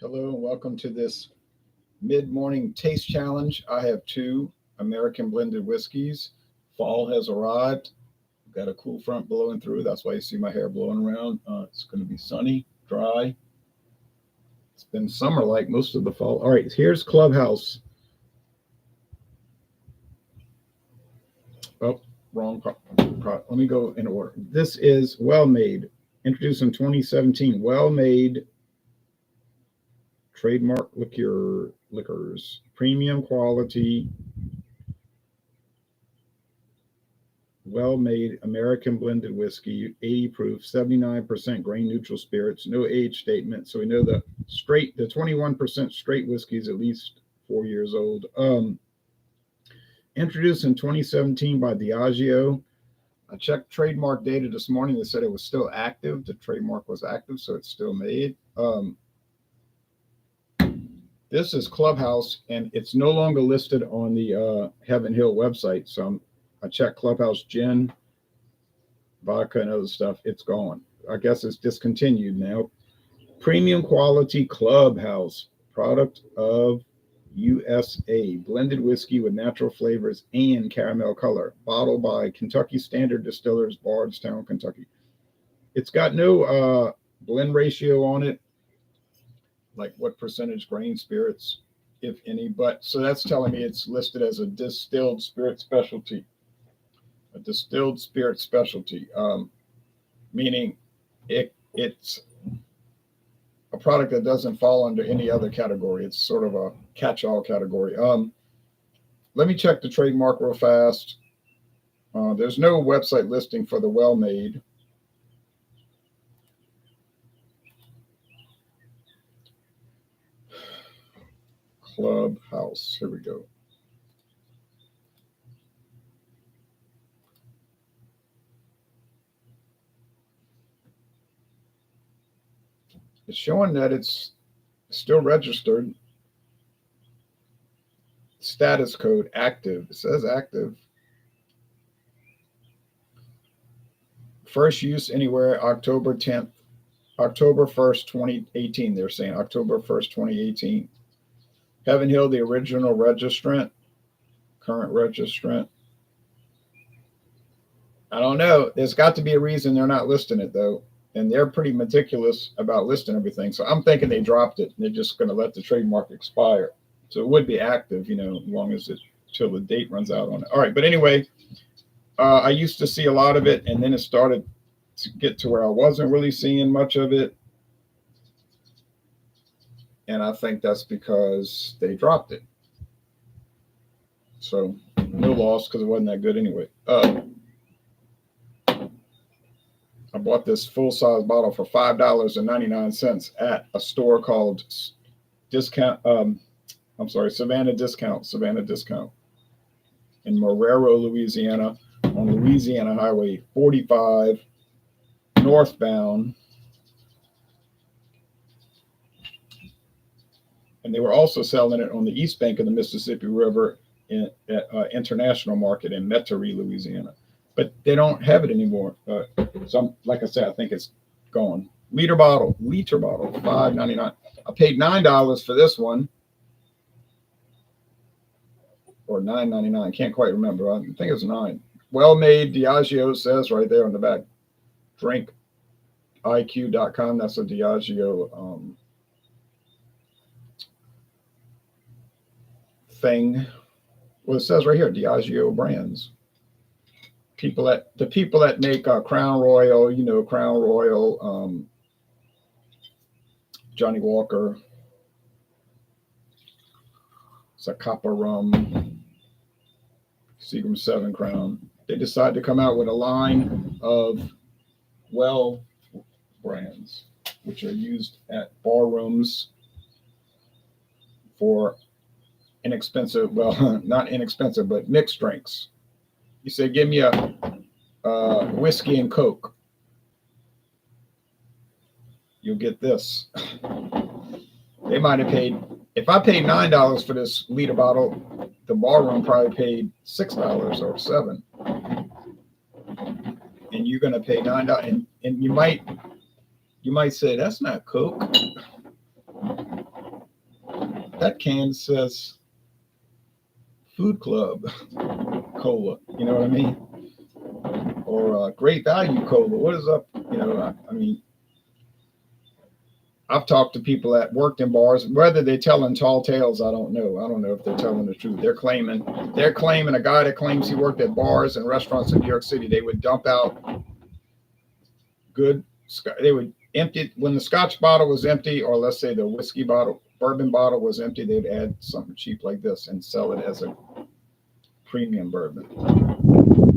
Hello and welcome to this mid-morning taste challenge. I have two American blended whiskeys. Fall has arrived. Got a cool front blowing through. That's why you see my hair blowing around. It's going to be sunny, dry. It's been summer like most of the fall. All right, here's Clubhouse. Oh, wrong. Let me go in order. This is Well Made, introduced in 2017. Well Made trademark liquors, premium quality, well-made American blended whiskey, 80 proof, 79% grain neutral spirits, no age statement. So we know the 21% straight whiskey is at least 4 years old. Introduced in 2017 by Diageo. I checked trademark data this morning. They said it was still active. The trademark was active, so it's still made. This is Clubhouse, and it's no longer listed on the Heaven Hill website. So I checked Clubhouse gin, vodka, and other stuff. It's gone. I guess it's discontinued now. Premium quality Clubhouse, product of USA. Blended whiskey with natural flavors and caramel color. Bottled by Kentucky Standard Distillers, Bardstown, Kentucky. It's got no blend ratio on it, like what percentage grain spirits, if any. But so that's telling me it's listed as a distilled spirit specialty. A distilled spirit specialty, meaning it's a product that doesn't fall under any other category. It's sort of a catch-all category. Let me check the trademark real fast. There's no website listing for the Well Made. Clubhouse. Here we go. It's showing that it's still registered. Status code active. It says active. First use anywhere October 10th, October 1st, 2018. They're saying October 1st, 2018. Heaven Hill, the original registrant, current registrant. I don't know. There's got to be a reason they're not listing it, though. And they're pretty meticulous about listing everything. So I'm thinking they dropped it. And they're just going to let the trademark expire. So it would be active, as long as till the date runs out on it. All right. But anyway, I used to see a lot of it. And then it started to get to where I wasn't really seeing much of it. And I think that's because they dropped it. So no loss because it wasn't that good anyway. I bought this full-size bottle for $5.99 at a store called Savannah Discount in Marrero, Louisiana, on Louisiana Highway 45 northbound. And they were also selling it on the east bank of the Mississippi River at International Market in Metairie, Louisiana. But they don't have it anymore. So like I said, I think it's gone. Liter bottle, $5.99. I paid $9 for this one, or $9.99. Can't quite remember. I think it was $9. Well made, Diageo says right there on the back. DrinkIQ.com. That's a Diageo thing. Well, it says right here, Diageo brands. The people that make Crown Royal, Crown Royal, Johnny Walker, Zacapa Rum, Seagram 7 Crown. They decided to come out with a line of well brands, which are used at bar rooms for inexpensive, well, not inexpensive, but mixed drinks. You say, give me a whiskey and Coke. You'll get this. They might have paid, if I paid $9 for this liter bottle, the bar room probably paid $6 or $7. And you're going to pay $9. And you might say, that's not Coke. that can says Food Club cola. You know what I mean? Or Great Value cola. What is up? I mean, I've talked to people that worked in bars. Whether they're telling tall tales, I don't know. I don't know if they're telling the truth. They're claiming a guy that claims he worked at bars and restaurants in New York City. They would dump out good. They would empty it when the Scotch bottle was empty, or let's say the whiskey bottle, bourbon bottle was empty. They'd add something cheap like this and sell it as a premium bourbon.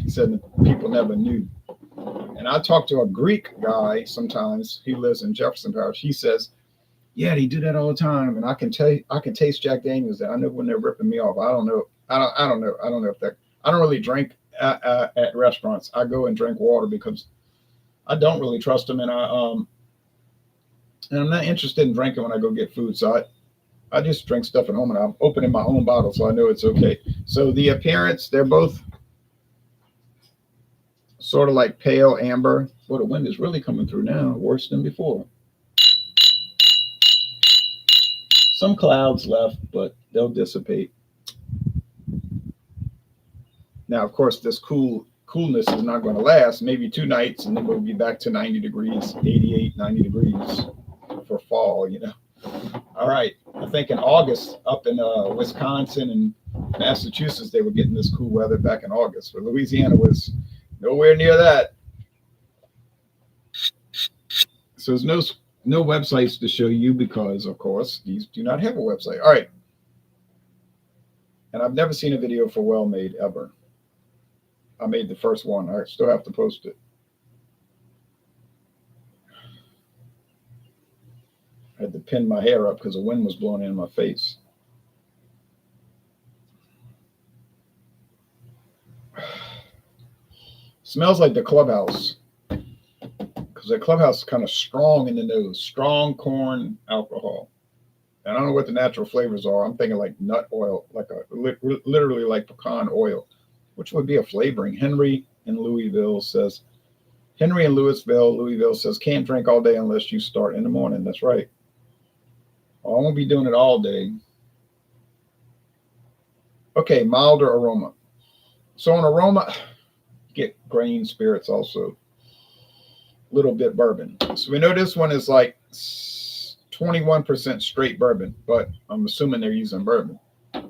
He said people never knew. And I talk to a Greek guy sometimes. He lives in Jefferson Parish. He says, "Yeah, they do that all the time, and I can taste Jack Daniels. I know when they're ripping me off. I don't know. I don't know. I don't know if that. I don't really drink at restaurants. I go and drink water because I don't really trust them, and I'm not interested in drinking when I go get food. So I just drink stuff at home, and I'm opening my own bottle, so I know it's okay. So the appearance, they're both sort of like pale amber. Well, the wind is really coming through now, worse than before. Some clouds left, but they'll dissipate. Now, of course, this coolness is not going to last. Maybe 2 nights, and then we'll be back to 90 degrees, 88, 90 degrees for fall. All right. I think in August, up in Wisconsin and Massachusetts, they were getting this cool weather back in August. But Louisiana was nowhere near that. So there's no websites to show you because, of course, these do not have a website. All right. And I've never seen a video for Well Made ever. I made the first one. I still have to post it. I had to pin my hair up because the wind was blowing in my face. Smells like the clubhouse because the clubhouse is kind of strong in the nose, strong corn alcohol. And I don't know what the natural flavors are. I'm thinking like nut oil, literally like pecan oil, which would be a flavoring. Henry in Louisville says, can't drink all day unless you start in the morning. That's right. Well, I won't be doing it all day. Okay, milder aroma. So an aroma, get grain spirits also. Little bit bourbon. So we know this one is like 21% straight bourbon, but I'm assuming they're using bourbon.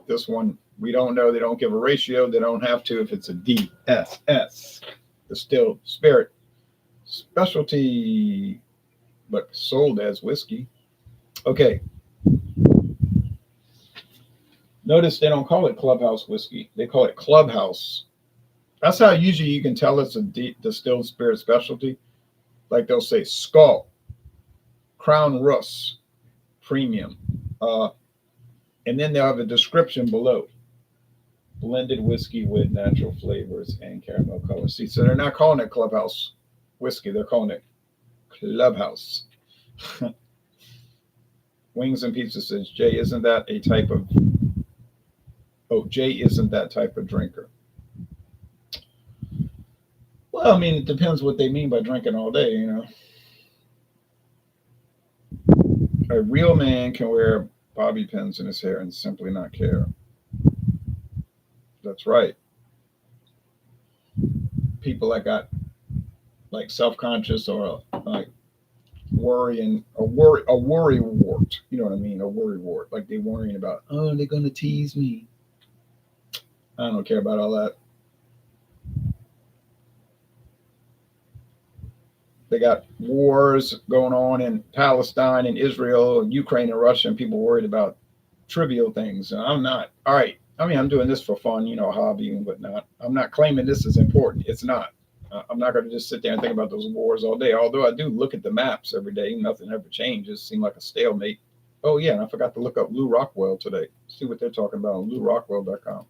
This one, we don't know. They don't give a ratio. They don't have to if it's a DSS, distilled spirit, specialty, but sold as whiskey. Okay. Notice they don't call it clubhouse whiskey. They call it clubhouse. That's how usually you can tell it's a distilled spirit specialty. Like they'll say Skull, Crown Rus, Premium. And then they'll have a description below. Blended whiskey with natural flavors and caramel color. See, so they're not calling it clubhouse whiskey. They're calling it clubhouse. Wings and Pizza says, Jay, isn't that a type of... Oh, Jay isn't that type of drinker. Well, I mean, it depends what they mean by drinking all day, A real man can wear bobby pins in his hair and simply not care. That's right. People that got like self-conscious or like worry and a worry wart. You know what I mean? A worry wart. Like they're worrying about, oh, they're gonna tease me. I don't care about all that. They got wars going on in Palestine and Israel and Ukraine and Russia, and people worried about trivial things. And I'm not. All right. I mean, I'm doing this for fun, hobby and whatnot. I'm not claiming this is important. It's not. I'm not going to just sit there and think about those wars all day. Although I do look at the maps every day. Nothing ever changes. Seem like a stalemate. Oh, yeah. And I forgot to look up Lou Rockwell today. See what they're talking about on LouRockwell.com.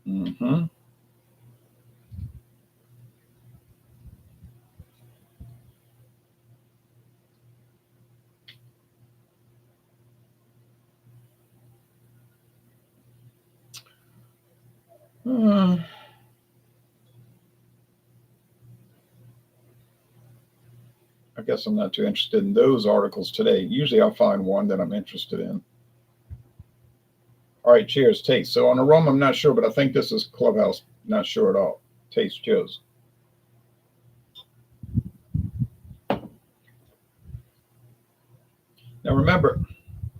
Mm-hmm. I guess I'm not too interested in those articles today. Usually I'll find one that I'm interested in. All right, cheers, taste. So on aroma, I'm not sure, but I think this is Clubhouse. Not sure at all. Taste, cheers. Now remember,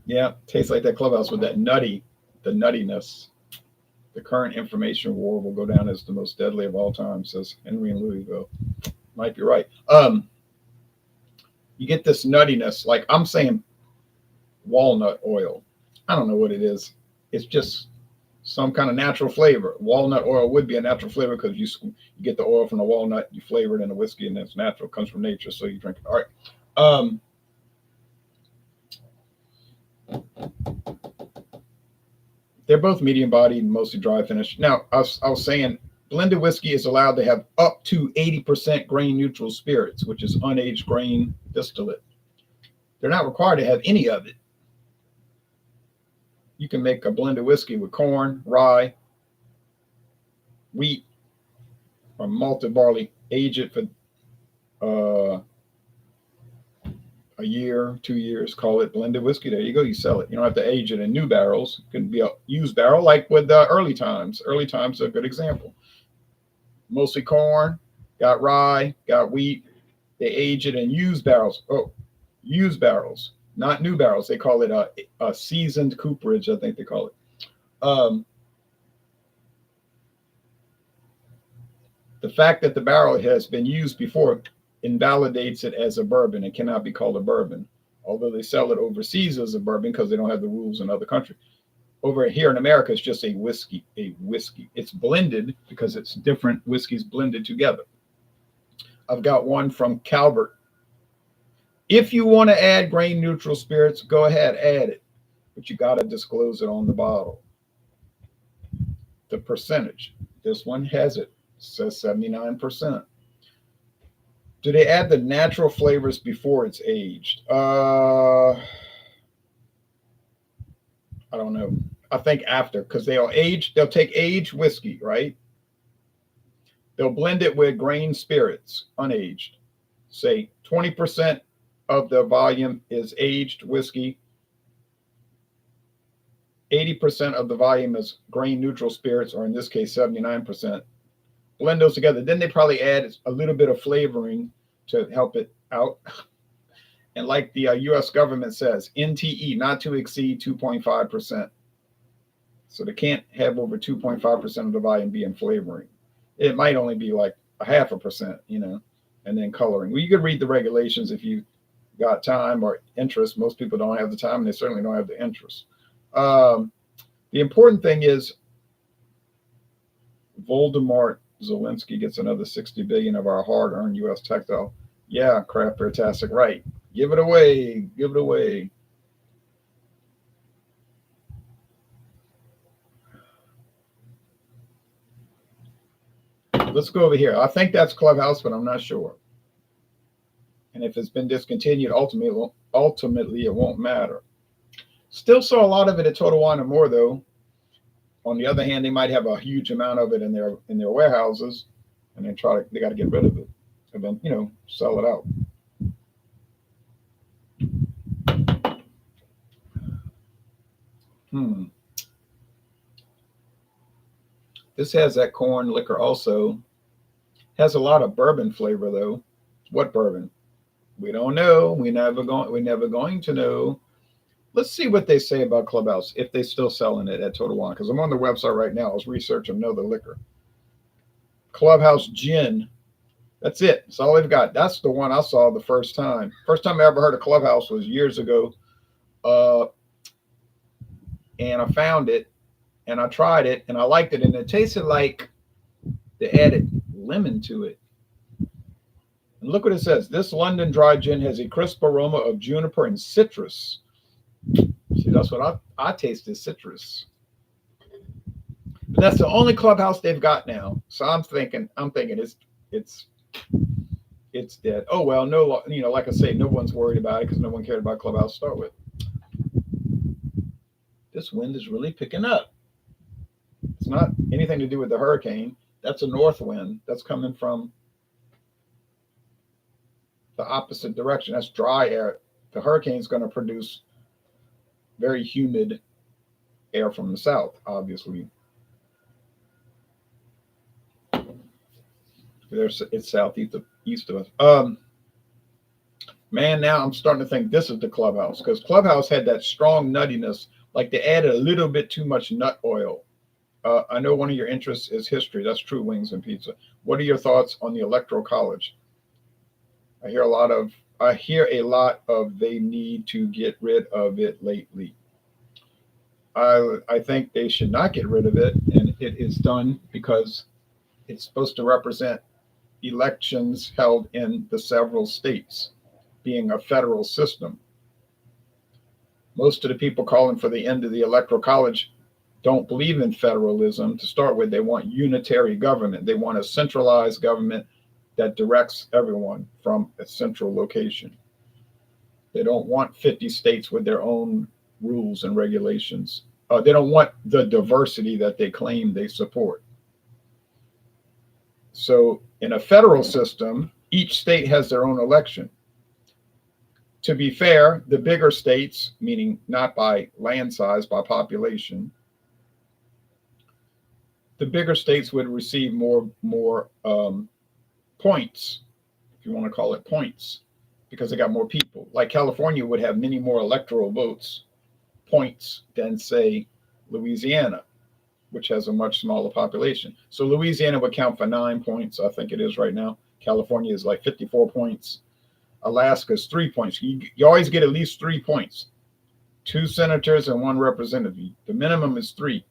yeah, tastes like that Clubhouse with that the nuttiness. The current information war will go down as the most deadly of all time, says Henry in Louisville. Might be right. You get this nuttiness, like I'm saying walnut oil. I don't know what it is. It's just some kind of natural flavor. Walnut oil would be a natural flavor because you get the oil from the walnut, you flavor it in the whiskey, and it's natural, it comes from nature, so you drink it. All right. They're both medium bodied, mostly dry finish. Now, I was saying blended whiskey is allowed to have up to 80% grain neutral spirits, which is unaged grain distillate. They're not required to have any of it. You can make a blended whiskey with corn, rye, wheat, or malted barley, age it for a year, 2 years, call it blended whiskey. There you go, you sell it. You don't have to age it in new barrels. It can be a used barrel, like with early times. Early times are a good example. Mostly corn, got rye, got wheat. They age it in used barrels. Oh, used barrels, not new barrels. They call it a seasoned cooperage, I think they call it. The fact that the barrel has been used before invalidates it as a bourbon. It cannot be called a bourbon, although they sell it overseas as a bourbon because they don't have the rules in other countries. Over here in America, it's just a whiskey. It's blended because it's different whiskeys blended together. I've got one from Calvert. If you want to add grain neutral spirits, go ahead, add it, but you got to disclose it on the bottle. The percentage. This one has it. It says 79%. Do they add the natural flavors before it's aged? I don't know. I think after, because they'll take aged whiskey, right? They'll blend it with grain spirits, unaged. Say 20% of the volume is aged whiskey. 80% of the volume is grain neutral spirits, or in this case, 79%. Blend those together. Then they probably add a little bit of flavoring to help it out. And like the U.S. government says, NTE, not to exceed 2.5%. So they can't have over 2.5% of the volume being flavoring. It might only be like 0.5%, and then coloring. Well, you could read the regulations if you got time or interest. Most people don't have the time, and they certainly don't have the interest. The important thing is Voldemort Zelensky gets another 60 billion of our hard-earned U.S. textile. Yeah, Craft Beartastic, right. Give it away. Give it away. Let's go over here. I think that's Clubhouse, but I'm not sure. And if it's been discontinued, ultimately it won't matter. Still saw a lot of it at Total Wine & More, though. On the other hand, they might have a huge amount of it in their warehouses, and they got to get rid of it, and then sell it out. This has that corn liquor also. Has a lot of bourbon flavor though. What bourbon? We don't know. We're never going to know. Let's see what they say about Clubhouse, if they're still selling it at Total Wine, because I'm on their website right now. I was researching another liquor. Clubhouse Gin. That's it. That's all they've got. That's the one I saw the first time. First time I ever heard of Clubhouse was years ago. And I found it, and I tried it, and I liked it, and it tasted like they added lemon to it. And look what it says. This London dry gin has a crisp aroma of juniper and citrus. See, that's what I tasted, citrus. But that's the only Clubhouse they've got now. So I'm thinking it's dead. Oh well, no, like I say, no one's worried about it because no one cared about Clubhouse to start with. This wind is really picking up. It's not anything to do with the hurricane. That's a north wind that's coming from the opposite direction. That's dry air. The hurricane's going to produce very humid air from the south, obviously. It's southeast of east of us. Man, now I'm starting to think this is the Clubhouse, because Clubhouse had that strong nuttiness, like they added a little bit too much nut oil. I know one of your interests is history. That's true, wings and pizza. What are your thoughts on the Electoral College? I hear a lot of they need to get rid of it lately. I think they should not get rid of it, and it is done because it's supposed to represent elections held in the several states, being a federal system. Most of the people calling for the end of the Electoral College don't believe in federalism to start with. They want unitary government. They want a centralized government that directs everyone from a central location. They don't want 50 states with their own rules and regulations. They don't want the diversity that they claim they support. So in a federal system, each state has their own election. To be fair, the bigger states, meaning not by land size, by population, the bigger states would receive more points, if you want to call it points, because they got more people. Like California would have many more electoral votes, points, than, say, Louisiana, which has a much smaller population. So Louisiana would count for 9 points, I think it is right now. California is like 54 points. Alaska's 3 points. You always get at least 3 points. 2 senators and 1 representative. The minimum is 3.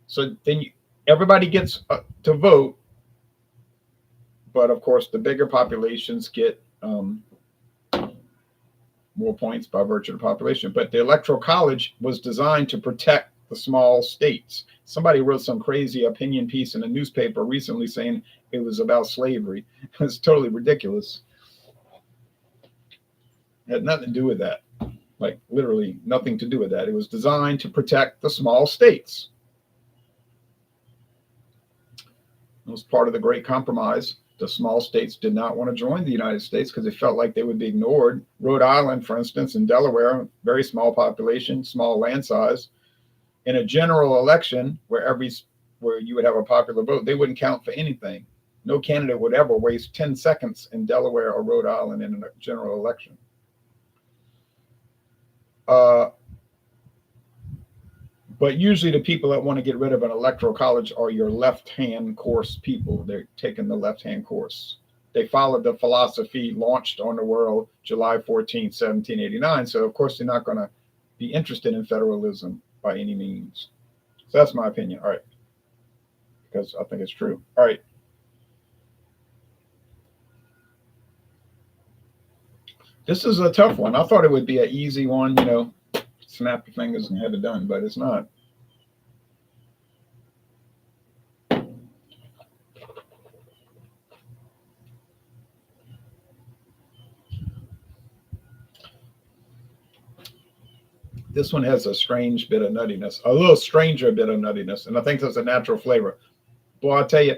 So then everybody gets to vote, but of course the bigger populations get more points by virtue of the population. But the Electoral College was designed to protect the small states. Somebody wrote some crazy opinion piece in a newspaper recently saying it was about slavery. It's totally ridiculous. It had nothing to do with that. Like literally nothing to do with that. It was designed to protect the small states. It was part of the Great Compromise. The small states did not want to join the United States because they felt like they would be ignored. Rhode Island, for instance, and Delaware, very small population, small land size. In a general election where you would have a popular vote, they wouldn't count for anything. No candidate would ever waste 10 seconds in Delaware or Rhode Island in a general election. But usually the people that want to get rid of an electoral college are your left-hand course people. They're taking the left-hand course. They followed the philosophy launched on the world July 14, 1789. So, of course, they're not going to be interested in federalism by any means. So that's my opinion. All right. Because I think it's true. All right. This is a tough one. I thought it would be an easy one, snap your fingers and have it done, but it's not. This one has a strange bit of nuttiness, a little stranger bit of nuttiness, and I think that's a natural flavor. Boy, I'll tell you,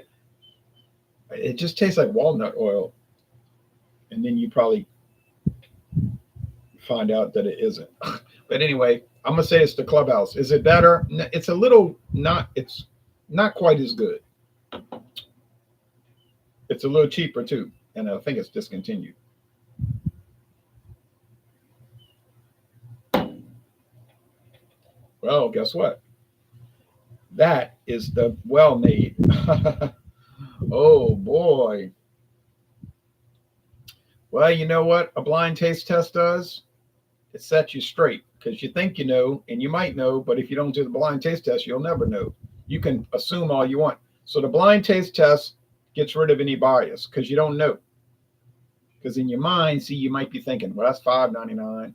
it just tastes like walnut oil. And then you probably find out that it isn't. But anyway, I'm going to say it's the Clubhouse. Is it better? It's a little it's not quite as good. It's a little cheaper too. And I think it's discontinued. Well, guess what? That is the well-made. Oh boy. Well, you know what a blind taste test does? It sets you straight because you think you know, and you might know, but if you don't do the blind taste test, you'll never know. You can assume all you want. So the blind taste test gets rid of any bias because you don't know. Because in your mind, see, you might be thinking, well, that's $5.99.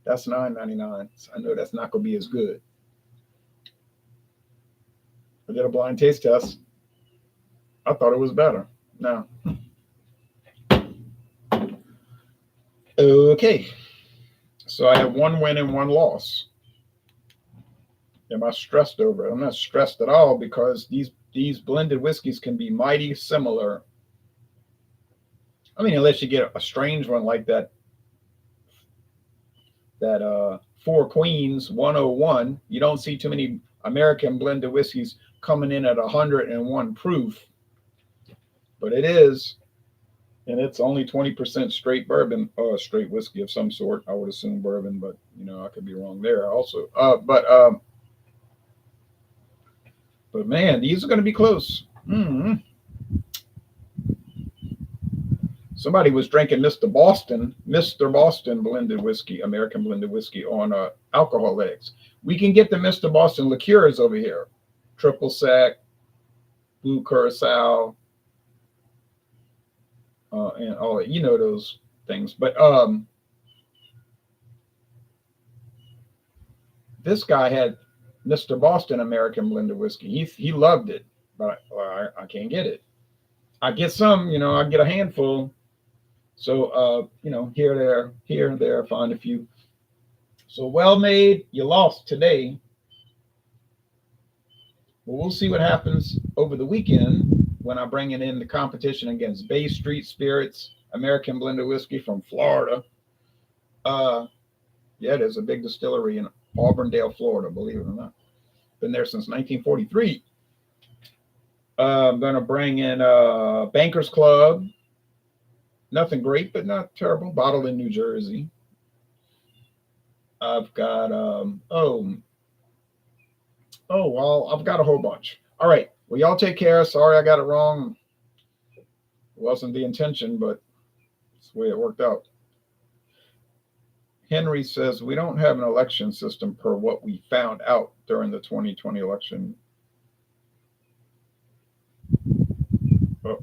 That's $9.99. So I know that's not going to be as good. I did a blind taste test. I thought it was better. No. Okay. So I have 1 win and 1 loss. Am I stressed over it? I'm not stressed at all because these blended whiskeys can be mighty similar I mean, unless you get a strange one like that Four Queens 101, you don't see too many American blended whiskeys coming in at 101 proof, but it is, and it's only 20% straight bourbon or straight whiskey of some sort. I would assume bourbon, but I could be wrong there also. But man, these are going to be close. Somebody was drinking Mr. Boston blended whiskey, American blended whiskey on alcohol eggs. We can get the Mr. Boston liqueurs over here, triple sec, blue curacao, and all that. Those things. But this guy had Mr. Boston American blended whiskey. He loved it, but I can't get it. I get some, I get a handful. So here and there, find a few. So well made, you lost today. Well, we'll see what happens over the weekend when I bring it in the competition against Bay Street Spirits, American blended whiskey from Florida. Yeah, there's a big distillery in Auburndale, Florida, believe it or not. Been there since 1943. I'm going to bring in Bankers Club. Nothing great, but not terrible. Bottled in New Jersey. I've got, well, I've got a whole bunch. All right. Well, y'all take care. Sorry I got it wrong. It wasn't the intention, but it's the way it worked out. Henry says, we don't have an election system per what we found out during the 2020 election. Oh,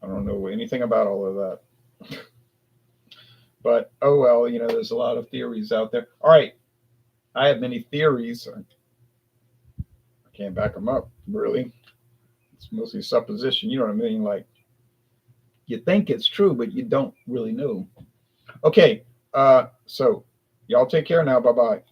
I don't know anything about all of that. But, oh well, there's a lot of theories out there. All right. I have many theories. I can't back them up, really. It's mostly supposition. You know what I mean? Like, you think it's true, but you don't really know. Okay. So y'all take care now. Bye-bye.